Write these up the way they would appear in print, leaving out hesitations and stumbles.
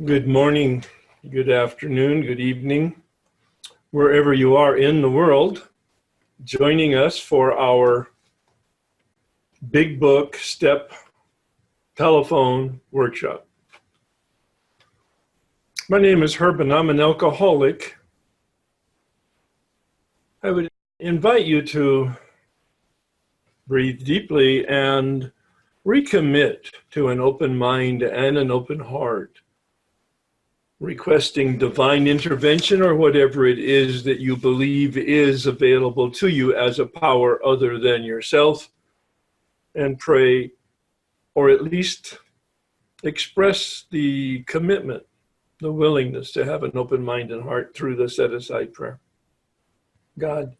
Good morning, good afternoon, good evening, wherever you are in the world, joining us for our Big Book Step Telephone Workshop. My name is Herb and I'm an alcoholic. I would invite you to breathe deeply and recommit to an open mind and an open heart, requesting divine intervention or whatever it is that you believe is available to you as a power other than yourself, and pray, or at least express the commitment, the willingness to have an open mind and heart through the set-aside prayer. God,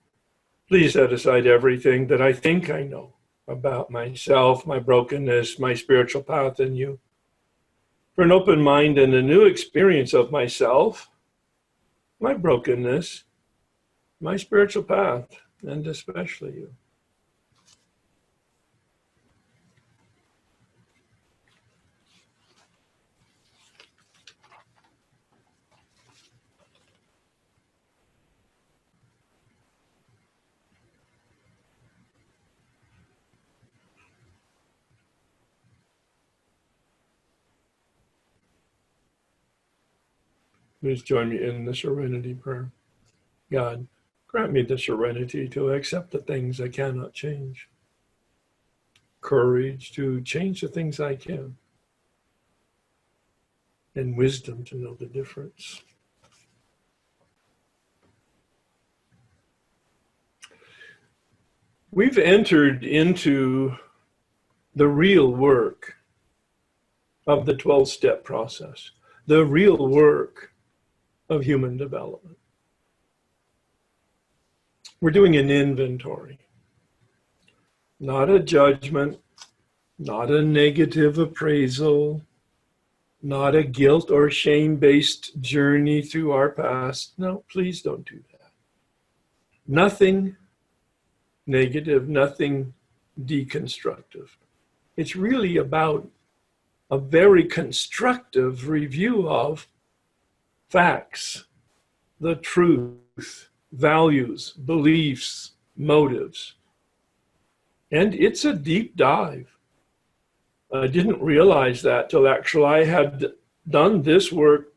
please set aside everything that I think I know about myself, my brokenness, my spiritual path in you, for an open mind and a new experience of myself, my brokenness, my spiritual path, and especially you. Please join me in the serenity prayer. God, grant me the serenity to accept the things I cannot change, courage to change the things I can, and wisdom to know the difference. We've entered into the real work of the 12-step process, the real work of human development. We're doing an inventory, not a judgment, not a negative appraisal, not a guilt or shame-based journey through our past. No, please don't do that. Nothing negative, nothing deconstructive. It's really about a very constructive review of facts, the truth, values, beliefs, motives. And it's a deep dive. I didn't realize that till actually I had done this work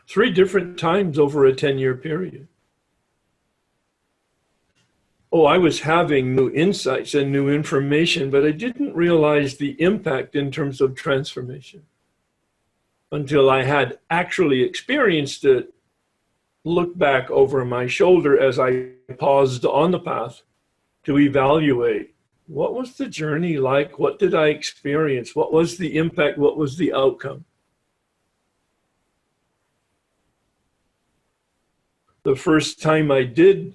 3 different times over a 10-year period. Oh, I was having new insights and new information, but I didn't realize the impact in terms of transformation until I had actually experienced it, looked back over my shoulder as I paused on the path to evaluate what was the journey like, what did I experience, what was the impact, what was the outcome. The first time I did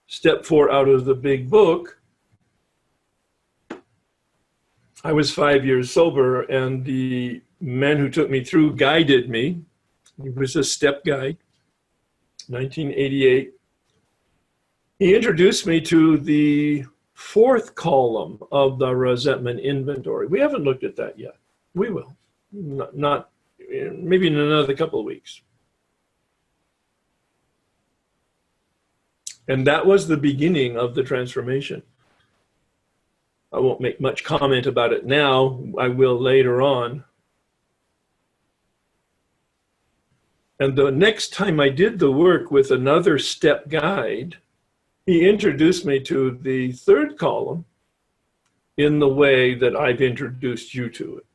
step 4 out of the big book, I was 5 years sober, and the man who took me through guided me. He was a step guide, 1988. He introduced me to the 4th column of the resentment inventory. We haven't looked at that yet. We will, not maybe in another couple of weeks. And that was the beginning of the transformation. I won't make much comment about it now. I will later on. And the next time I did the work with another step guide, he introduced me to the 3rd column in the way that I've introduced you to it.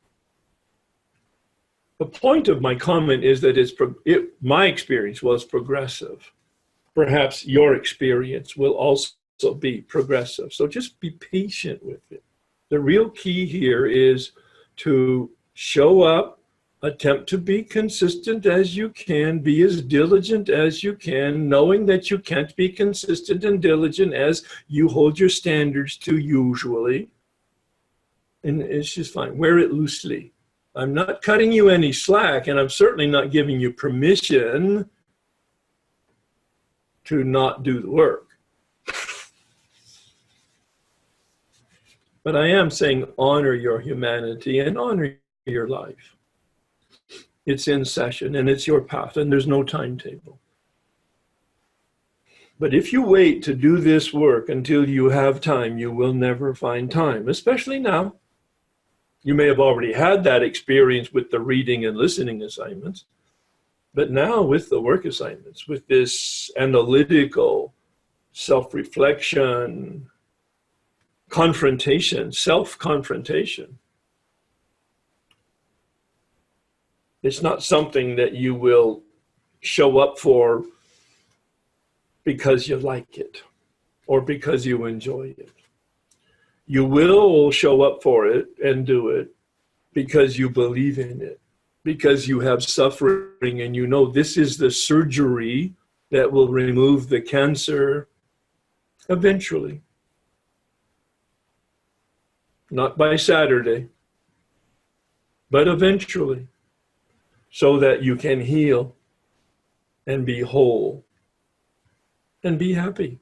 The point of my comment is that my experience was progressive. Perhaps your experience will also be progressive. So just be patient with it. The real key here is to show up, attempt to be consistent as you can, be as diligent as you can, knowing that you can't be consistent and diligent as you hold your standards to usually. And it's just fine. Wear it loosely. I'm not cutting you any slack, and I'm certainly not giving you permission to not do the work. But I am saying honor your humanity and honor your life. It's in session and it's your path, and there's no timetable. But if you wait to do this work until you have time, you will never find time, especially now. You may have already had that experience with the reading and listening assignments, but now with the work assignments, with this analytical self-reflection, confrontation, self-confrontation, it's not something that you will show up for because you like it or because you enjoy it. You will show up for it and do it because you believe in it, because you have suffering and you know this is the surgery that will remove the cancer eventually. Not by Saturday, but eventually, so that you can heal and be whole and be happy.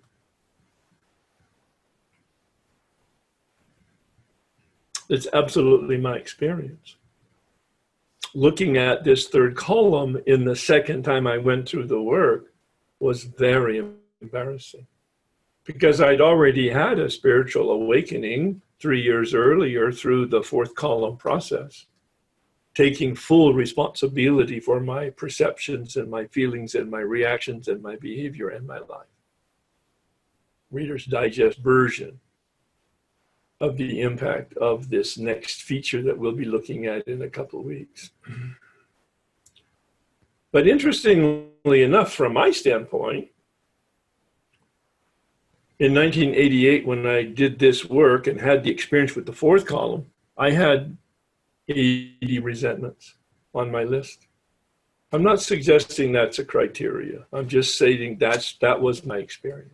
It's absolutely my experience. Looking at this third column in the second time I went through the work was very embarrassing, because I'd already had a spiritual awakening 3 years earlier through the fourth column process, taking full responsibility for my perceptions and my feelings and my reactions and my behavior and my life. Reader's Digest version of the impact of this next feature that we'll be looking at in a couple of weeks. But interestingly enough, from my standpoint, in 1988, when I did this work and had the experience with the fourth column, I had 80 resentments on my list. I'm not suggesting that's a criteria. I'm just saying that was my experience.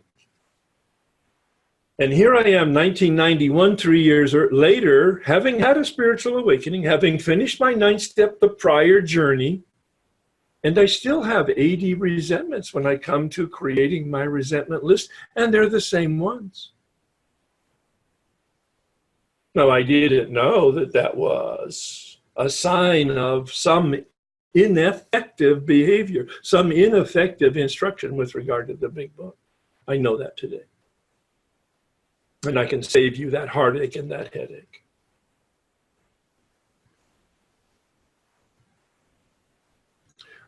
And here I am, 1991, 3 years later, having had a spiritual awakening, having finished my 9th step, the prior journey, and I still have 80 resentments when I come to creating my resentment list, and they're the same ones. Now, I didn't know that that was a sign of some ineffective behavior, some ineffective instruction with regard to the big book. I know that today. And I can save you that heartache and that headache.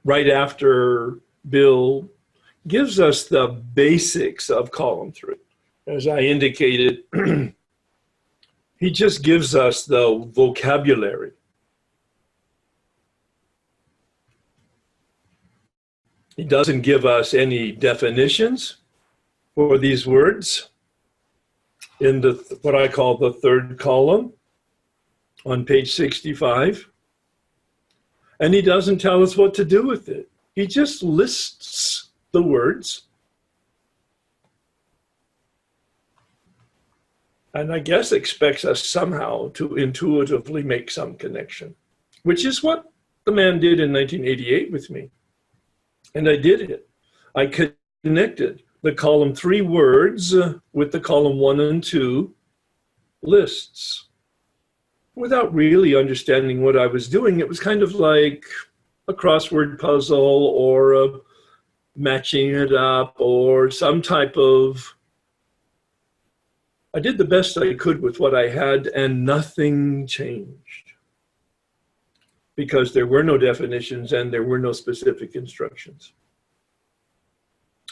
Right after Bill gives us the basics of column 3, as I indicated, he just gives us the vocabulary. He doesn't give us any definitions for these words in what I call the third column on page 65. And he doesn't tell us what to do with it. He just lists the words. And I guess expects us somehow to intuitively make some connection, which is what the man did in 1988 with me. And I did it. I connected the column 3 words with the column 1 and 2 lists. Without really understanding what I was doing, it was kind of like a crossword puzzle or matching it up or some type of... I did the best I could with what I had, and nothing changed because there were no definitions and there were no specific instructions.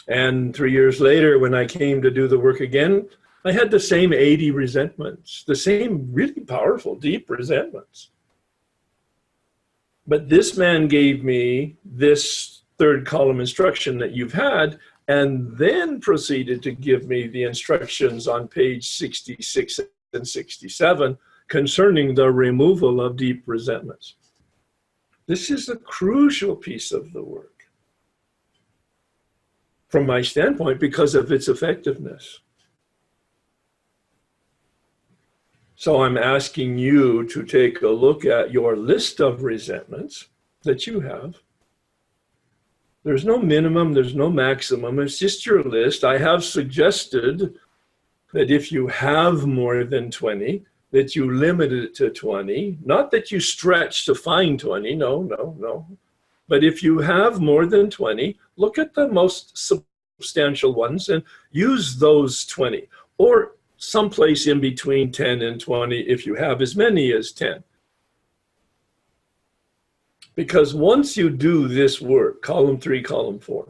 And 3 years later, when I came to do the work again, I had the same 80 resentments, the same really powerful, deep resentments. But this man gave me this third column instruction that you've had, and then proceeded to give me the instructions on page 66 and 67 concerning the removal of deep resentments. This is a crucial piece of the work from my standpoint because of its effectiveness. So I'm asking you to take a look at your list of resentments that you have. There's no minimum, there's no maximum, it's just your list. I have suggested that if you have more than 20, that you limit it to 20, not that you stretch to find 20, no, no, no. But if you have more than 20, look at the most substantial ones and use those 20, or someplace in between 10 and 20 if you have as many as 10. Because once you do this work, column 3, column 4,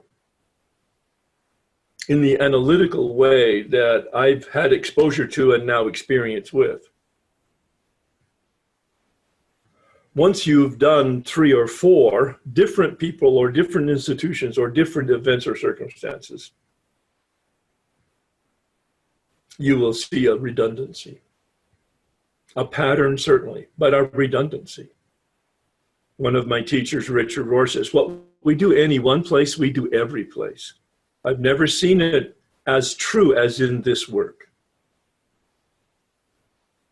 in the analytical way that I've had exposure to and now experience with, once you've done 3 or 4 different people or different institutions or different events or circumstances, you will see a redundancy. A pattern, certainly, but a redundancy. One of my teachers, Richard Rohr, says, what we do any one place, we do every place. I've never seen it as true as in this work.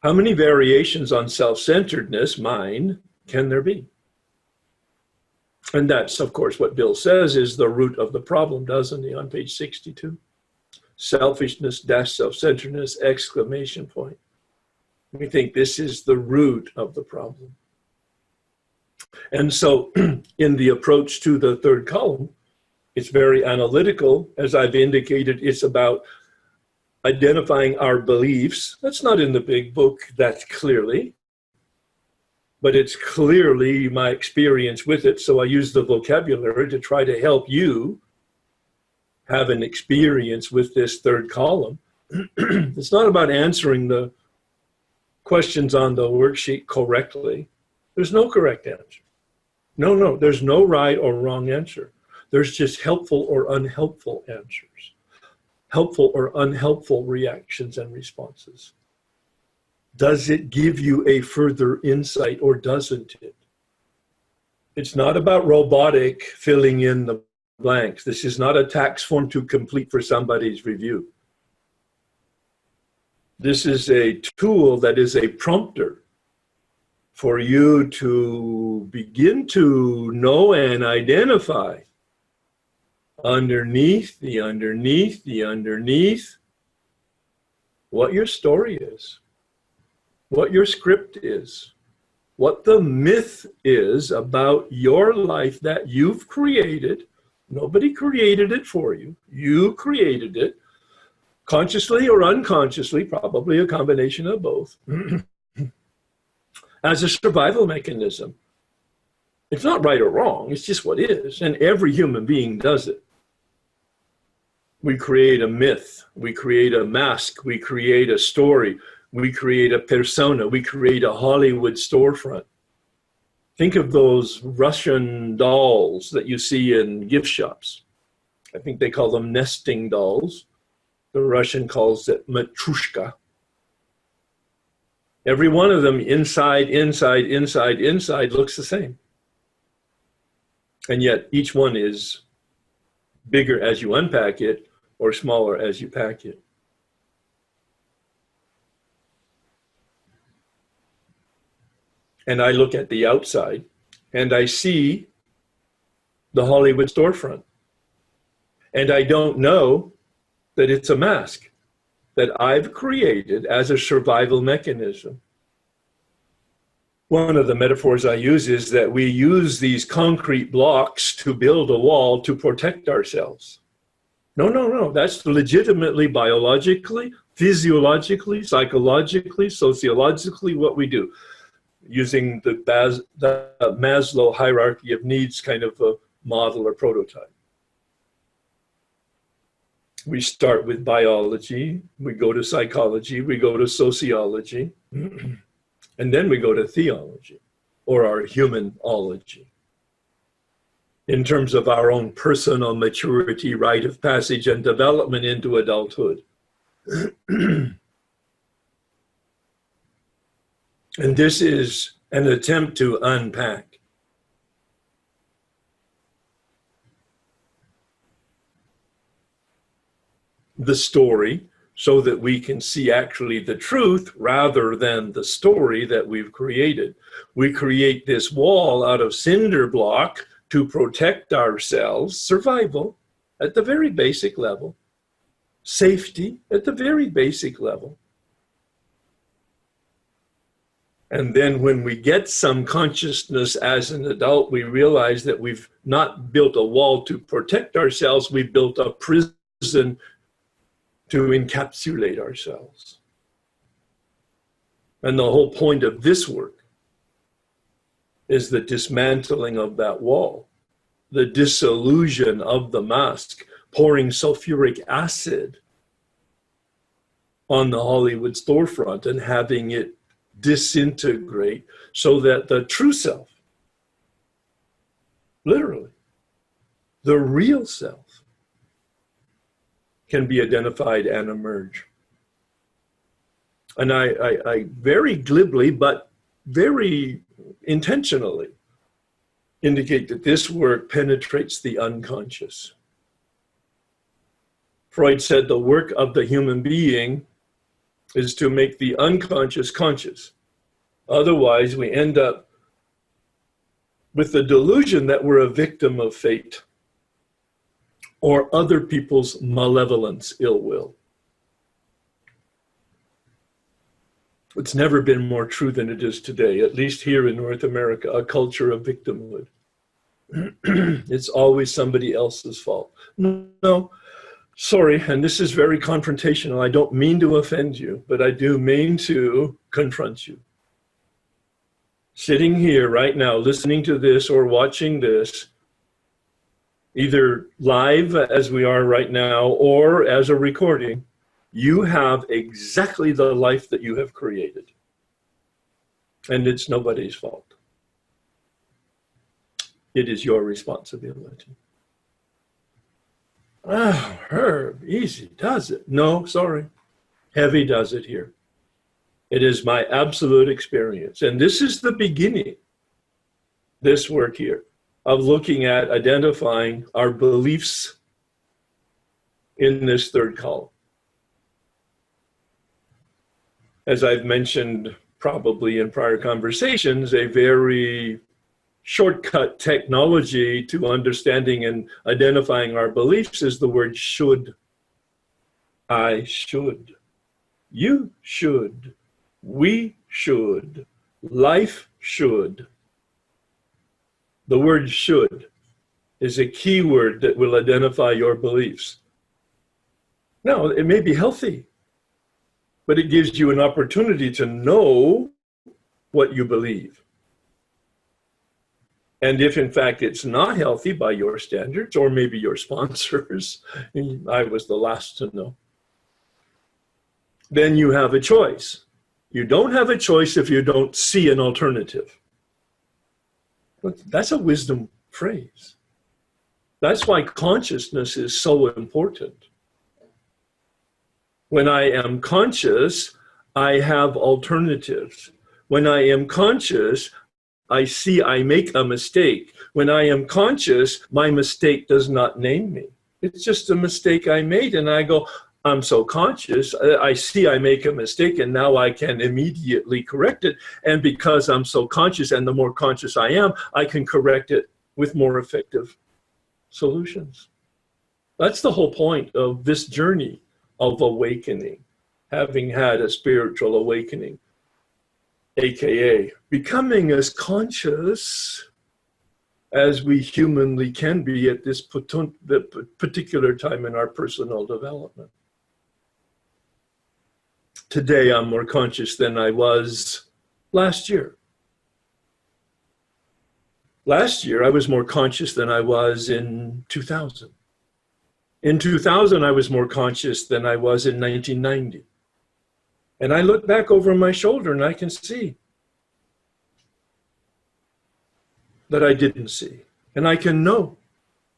How many variations on self-centeredness, mine, can there be? And that's, of course, what Bill says is the root of the problem, doesn't he, on page 62? Selfishness dash self-centeredness, exclamation point. We think this is the root of the problem. And so in the approach to the third column, it's very analytical. As I've indicated, it's about identifying our beliefs. That's not in the big book that clearly, but it's clearly my experience with it. So I use the vocabulary to try to help you have an experience with this third column. It's not about answering the questions on the worksheet correctly. There's no correct answer. No, no, there's no right or wrong answer. There's just helpful or unhelpful answers, helpful or unhelpful reactions and responses. Does it give you a further insight or doesn't it? It's not about robotic filling in the blanks. This is not a tax form to complete for somebody's review. This is a tool that is a prompter for you to begin to know and identify underneath what your story is, what your script is, what the myth is about your life that you've created. Nobody created it for you. You created it, consciously or unconsciously, probably a combination of both, as a survival mechanism. It's not right or wrong, it's just what is, and every human being does it. We create a myth, we create a mask, we create a story, we create a persona, we create a Hollywood storefront. Think of those Russian dolls that you see in gift shops. I think they call them nesting dolls. The Russian calls it matrushka. Every one of them inside looks the same. And yet each one is bigger as you unpack it or smaller as you pack it. And I look at the outside and I see the Hollywood storefront. And I don't know that it's a mask that I've created as a survival mechanism. One of the metaphors I use is that we use these concrete blocks to build a wall to protect ourselves. No, no, no, that's legitimately biologically, physiologically, psychologically, sociologically what we do, using the Maslow hierarchy of needs kind of a model or prototype. We start with biology, we go to psychology, we go to sociology, and then we go to theology, or our humanology. In terms of our own personal maturity, rite of passage, and development into adulthood. And this is an attempt to unpack the story so that we can see actually the truth rather than the story that we've created. We create this wall out of cinder block to protect ourselves, survival at the very basic level, safety at the very basic level. And then when we get some consciousness as an adult, we realize that we've not built a wall to protect ourselves, we've built a prison to encapsulate ourselves. And the whole point of this work is the dismantling of that wall, the dissolution of the mask, pouring sulfuric acid on the Hollywood storefront and having it disintegrate so that the true self, literally, the real self, can be identified and emerge. And I very glibly, but very intentionally, indicate that this work penetrates the unconscious. Freud said the work of the human being is to make the unconscious conscious. Otherwise, we end up with the delusion that we're a victim of fate or other people's malevolence, ill will. It's never been more true than it is today, at least here in North America, a culture of victimhood. It's always somebody else's fault. No, sorry, and this is very confrontational. I don't mean to offend you, but I do mean to confront you. Sitting here right now, listening to this or watching this, either live as we are right now or as a recording, you have exactly the life that you have created. And it's nobody's fault. It is your responsibility. Oh, Herb, easy does it. No, sorry. Heavy does it here. It is my absolute experience. And this is the beginning, this work here, of looking at identifying our beliefs in this third column. As I've mentioned probably in prior conversations, a very shortcut technology to understanding and identifying our beliefs is the word should. I should. You should. We should. Life should. The word should is a key word that will identify your beliefs. Now, it may be healthy, but it gives you an opportunity to know what you believe. And if in fact it's not healthy by your standards, or maybe your sponsors, I was the last to know, then you have a choice. You don't have a choice if you don't see an alternative. But that's a wisdom phrase. That's why consciousness is so important. When I am conscious, I have alternatives. When I am conscious, I see I make a mistake. When I am conscious, my mistake does not name me. It's just a mistake I made, and I go, I'm so conscious, I see I make a mistake, and now I can immediately correct it. And because I'm so conscious, and the more conscious I am, I can correct it with more effective solutions. That's the whole point of this journey of awakening, having had a spiritual awakening, AKA becoming as conscious as we humanly can be at this particular time in our personal development. Today, I'm more conscious than I was last year. Last year, I was more conscious than I was in 2000. In 2000, I was more conscious than I was in 1990. And I look back over my shoulder and I can see that I didn't see. And I can know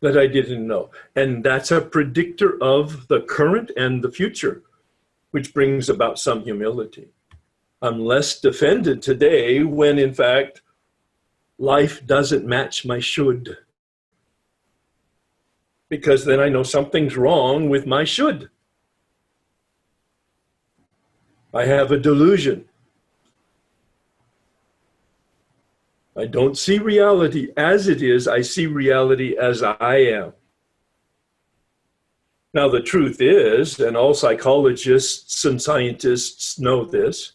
that I didn't know. And that's a predictor of the current and the future, which brings about some humility. I'm less defended today when, in fact, life doesn't match my should. Because then I know something's wrong with my should. I have a delusion. I don't see reality as it is, I see reality as I am. Now the truth is, and all psychologists and scientists know this,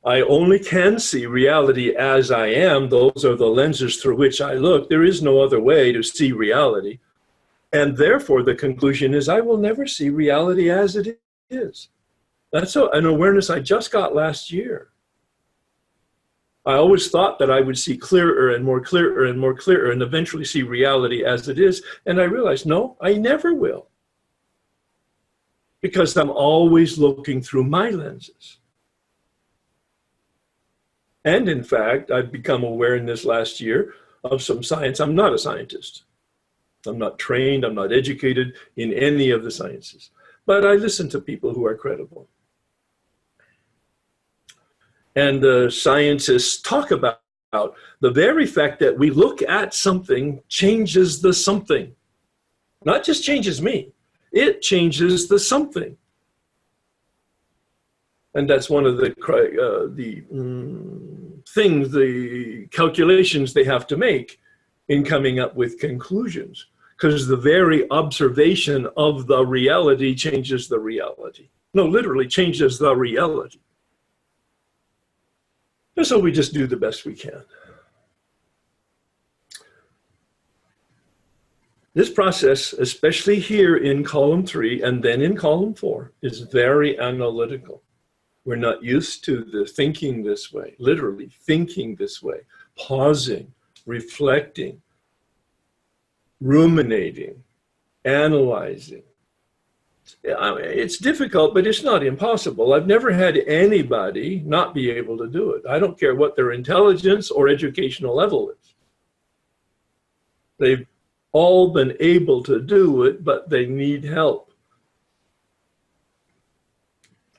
I only can see reality as I am. Those are the lenses through which I look. There is no other way to see reality. And therefore, the conclusion is I will never see reality as it is. That's an awareness I just got last year. I always thought that I would see clearer and more clearer and more clearer and eventually see reality as it is. And I realized, no, I never will. Because I'm always looking through my lenses. And in fact, I've become aware in this last year of some science. I'm not a scientist. I'm not trained, I'm not educated in any of the sciences. But I listen to people who are credible. And the scientists talk about the very fact that we look at something changes the something. Not just changes me, it changes the something. And that's one of the things, the calculations they have to make in coming up with conclusions. Because the very observation of the reality changes the reality. No, literally changes the reality. And so we just do the best we can. This process, especially here in column 3 and then in column 4, is very analytical. We're not used to the thinking this way, literally thinking this way, pausing, reflecting, ruminating, analyzing. It's difficult, but it's not impossible. I've never had anybody not be able to do it. I don't care what their intelligence or educational level is. They've all been able to do it, but they need help.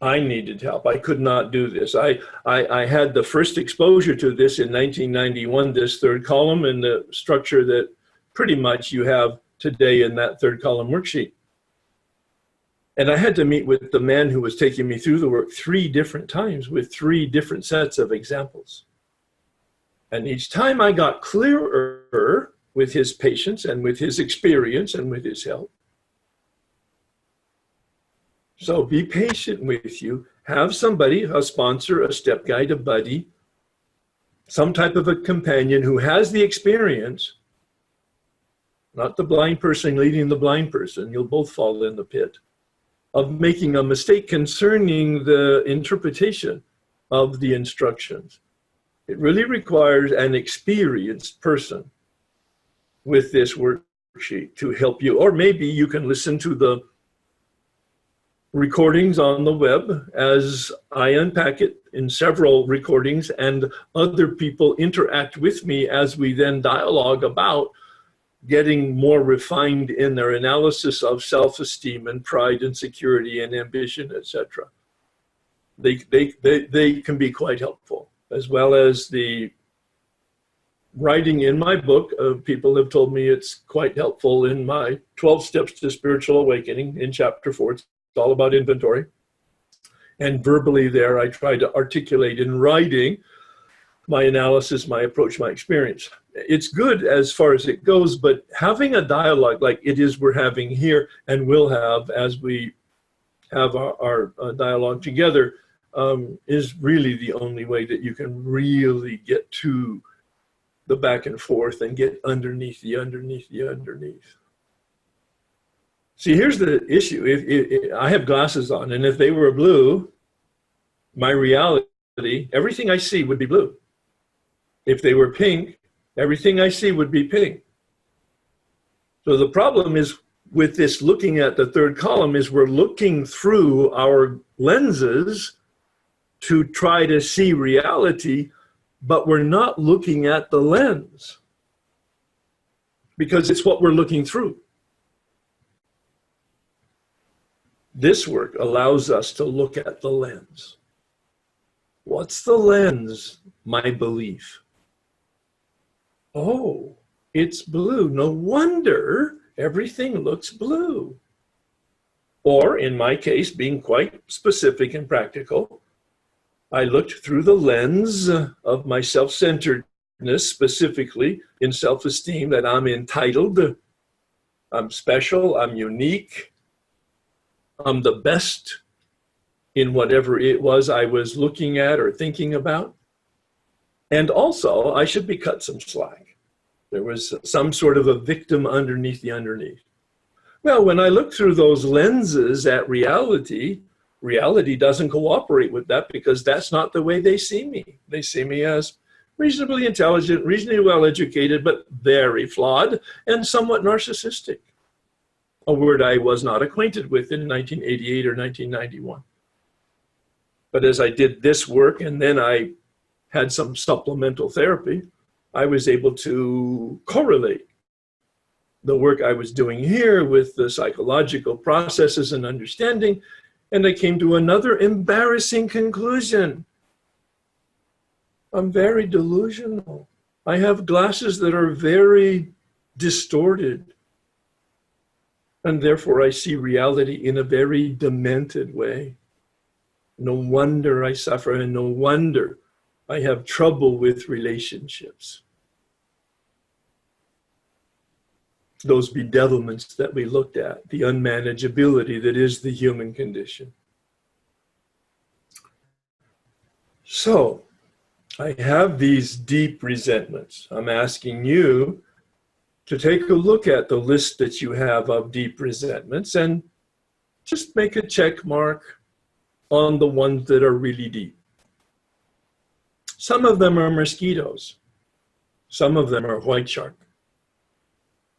I needed help. I could not do this. I had the first exposure to this in 1991, this third column, and the structure that pretty much you have today in that third column worksheet. And I had to meet with the man who was taking me through the work 3 different times with 3 different sets of examples. And each time I got clearer with his patience and with his experience and with his help. So be patient with you. Have somebody, a sponsor, a step guide, a buddy, some type of a companion who has the experience. Not the blind person leading the blind person. You'll both fall in the pit of making a mistake concerning the interpretation of the instructions. It really requires an experienced person with this worksheet to help you. Or maybe you can listen to the recordings on the web as I unpack it in several recordings, and other people interact with me as we then dialogue about getting more refined in their analysis of self-esteem and pride and security and ambition, etc. They can be quite helpful, as well as the writing in my book. People have told me it's quite helpful in my 12 Steps to Spiritual Awakening in chapter 4. It's all about inventory. And verbally there, I try to articulate in writing my analysis, my approach, my experience. It's good as far as it goes, but having a dialogue like it is we're having here and will have as we have our dialogue together is really the only way that you can really get to the back and forth and get underneath the underneath. See, here's the issue. If I have glasses on, and if they were blue, my reality, everything I see would be blue. If they were pink, everything I see would be pink. So the problem is with this looking at the third column is we're looking through our lenses to try to see reality, but we're not looking at the lens because it's what we're looking through. This work allows us to look at the lens. What's the lens? My belief. Oh, it's blue. No wonder everything looks blue. Or in my case, being quite specific and practical, I looked through the lens of my self-centeredness, specifically in self-esteem, that I'm entitled, I'm special, I'm unique, I'm the best, in whatever it was I was looking at or thinking about. And also, I should be cut some slack. There was some sort of a victim underneath the underneath. Well, when I look through those lenses at reality, reality doesn't cooperate with that because that's not the way they see me. They see me as reasonably intelligent, reasonably well-educated, but very flawed and somewhat narcissistic. A word I was not acquainted with in 1988 or 1991. But as I did this work and then I had some supplemental therapy, I was able to correlate the work I was doing here with the psychological processes and understanding, and I came to another embarrassing conclusion. I'm very delusional. I have glasses that are very distorted, and therefore I see reality in a very demented way. No wonder I suffer, and no wonder I have trouble with relationships. Those bedevilments that we looked at, the unmanageability that is the human condition. So, I have these deep resentments. I'm asking you to take a look at the list that you have of deep resentments and just make a check mark on the ones that are really deep. Some of them are mosquitoes. Some of them are white shark.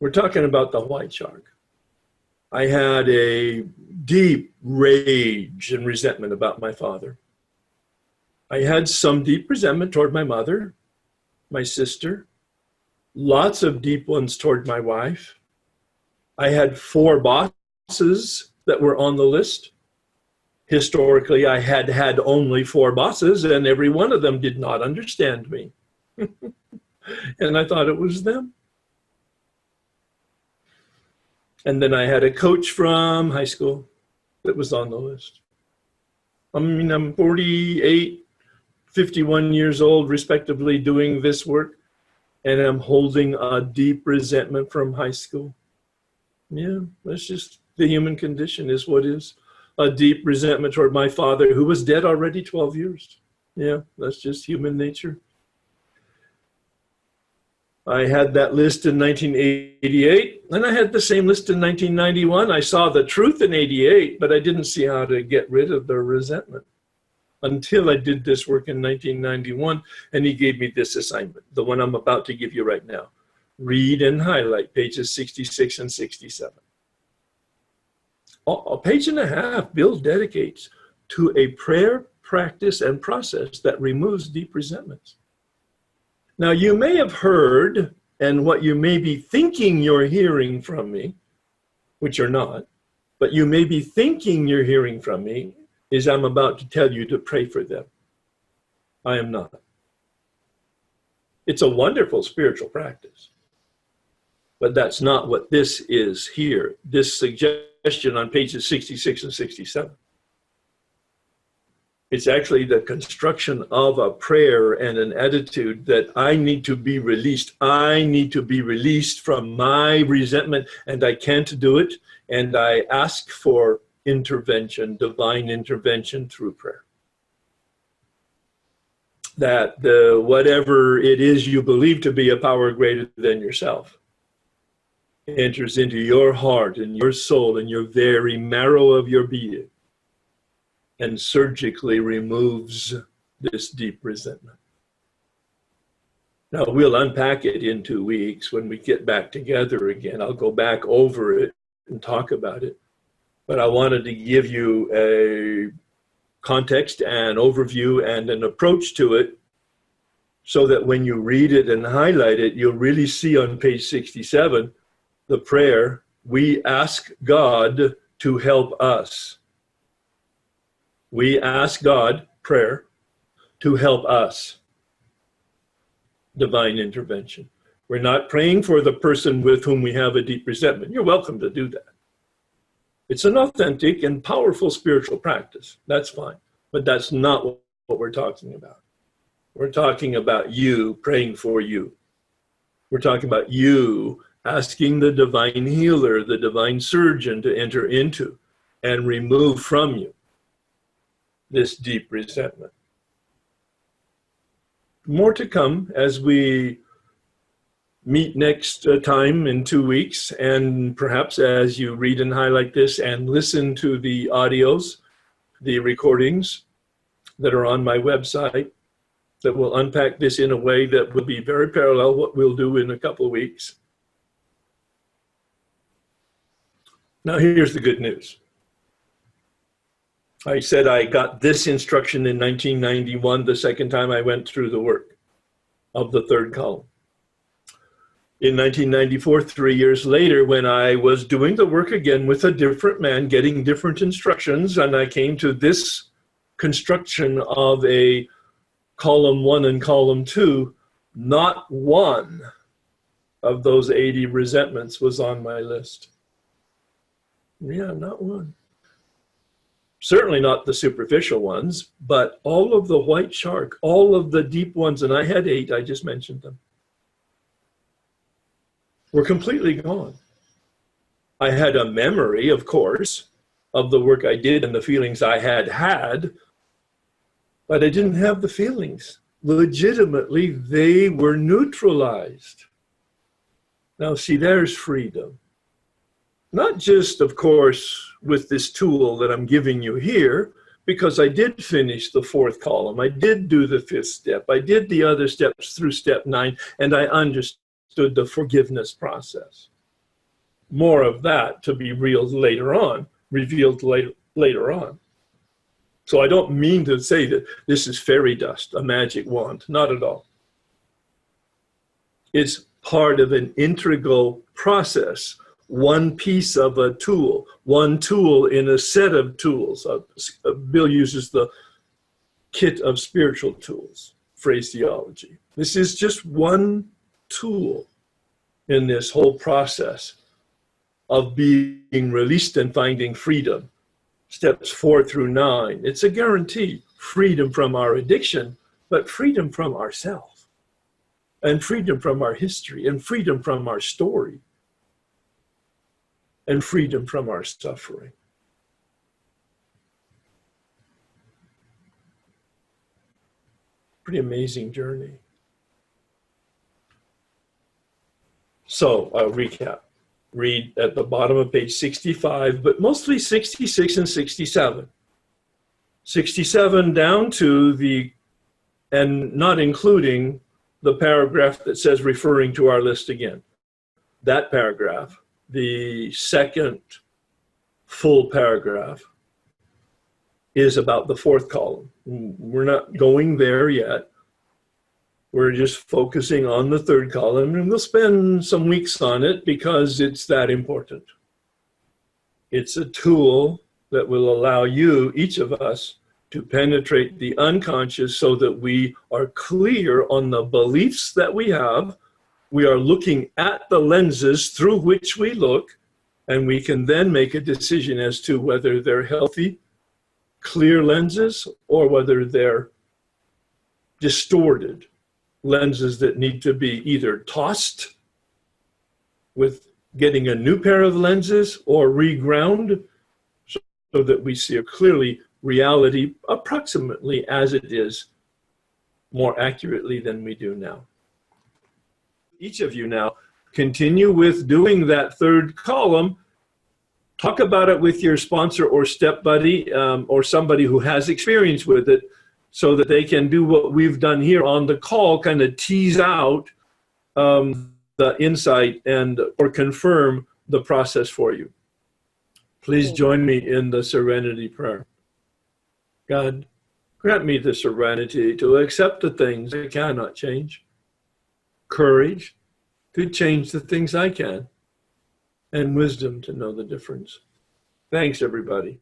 We're talking about the white shark. I had a deep rage and resentment about my father. I had some deep resentment toward my mother, my sister, lots of deep ones toward my wife. I had 4 bosses that were on the list. Historically, I had had only 4 bosses, and every one of them did not understand me. And I thought it was them. And then I had a coach from high school that was on the list. I mean, I'm 48, 51 years old, respectively, doing this work, and I'm holding a deep resentment from high school. Yeah, that's just the human condition is what is. A deep resentment toward my father, who was dead already 12 years. Yeah, that's just human nature. I had that list in 1988, and I had the same list in 1991. I saw the truth in 88, but I didn't see how to get rid of the resentment until I did this work in 1991, and he gave me this assignment, the one I'm about to give you right now. Read and highlight pages 66 and 67. A page and a half Bill dedicates to a prayer, practice, and process that removes deep resentments. Now, you may have heard, and what you may be thinking you're hearing from me, which you're not, but you may be thinking you're hearing from me, is I'm about to tell you to pray for them. I am not. It's a wonderful spiritual practice, but that's not what this is here. This suggestion on pages 66 and 67. It's actually the construction of a prayer and an attitude that I need to be released. I need to be released from my resentment, and I can't do it. And I ask for intervention, divine intervention through prayer. That whatever it is you believe to be a power greater than yourself enters into your heart and your soul and your very marrow of your being, and surgically removes this deep resentment. Now, we'll unpack it in 2 weeks when we get back together again. I'll go back over it and talk about it. But I wanted to give you a context and overview and an approach to it so that when you read it and highlight it, you'll really see on page 67 the prayer, we ask God to help us. We ask God, prayer, to help us. Divine intervention. We're not praying for the person with whom we have a deep resentment. You're welcome to do that. It's an authentic and powerful spiritual practice. That's fine. But that's not what we're talking about. We're talking about you praying for you. We're talking about you asking the divine healer, the divine surgeon to enter into and remove from you this deep resentment. More to come as we meet next time in 2 weeks, and perhaps as you read and highlight this and listen to the audios, the recordings that are on my website that will unpack this in a way that will be very parallel what we'll do in a couple of weeks. Now here's the good news. I said I got this instruction in 1991, the second time I went through the work of the third column. In 1994, 3 years later, when I was doing the work again with a different man, getting different instructions, and I came to this construction of a column 1 and column 2, not one of those 80 resentments was on my list. Yeah, not one. Certainly not the superficial ones, but all of the white shark, all of the deep ones, and I had 8, I just mentioned them, were completely gone. I had a memory, of course, of the work I did and the feelings I had had, but I didn't have the feelings. Legitimately, they were neutralized. Now, see, there's freedom. Not just, of course, with this tool that I'm giving you here, because I did finish the 4th column. I did do the 5th step. I did the other steps through step 9, and I understood the forgiveness process. More of that to be revealed later on. So I don't mean to say that this is fairy dust, a magic wand. Not at all. It's part of an integral process. One piece of a tool, one tool in a set of tools. Bill uses the kit of spiritual tools, phraseology. This is just one tool in this whole process of being released and finding freedom. Steps 4 through 9. It's a guarantee. Freedom from our addiction, but freedom from ourselves, and freedom from our history, and freedom from our story, and freedom from our suffering. Pretty amazing journey. So I'll recap. Read at the bottom of page 65, but mostly 66 and 67. 67 down to the, and not including the paragraph that says referring to our list again. That paragraph, the second full paragraph, is about the 4th column. We're not going there yet. We're just focusing on the 3rd column, and we'll spend some weeks on it because it's that important. It's a tool that will allow you, each of us, to penetrate the unconscious so that we are clear on the beliefs that we have. We are looking at the lenses through which we look, and we can then make a decision as to whether they're healthy, clear lenses, or whether they're distorted lenses that need to be either tossed with getting a new pair of lenses or reground so that we see clearly reality approximately as it is, more accurately than we do now. Each of you now continue with doing that 3rd column. Talk about it with your sponsor or step buddy or somebody who has experience with it, so that they can do what we've done here on the call, kind of tease out the insight and or confirm the process for you. Please join me in the serenity prayer. God, grant me the serenity to accept the things I cannot change, courage to change the things I can, and wisdom to know the difference. Thanks, everybody.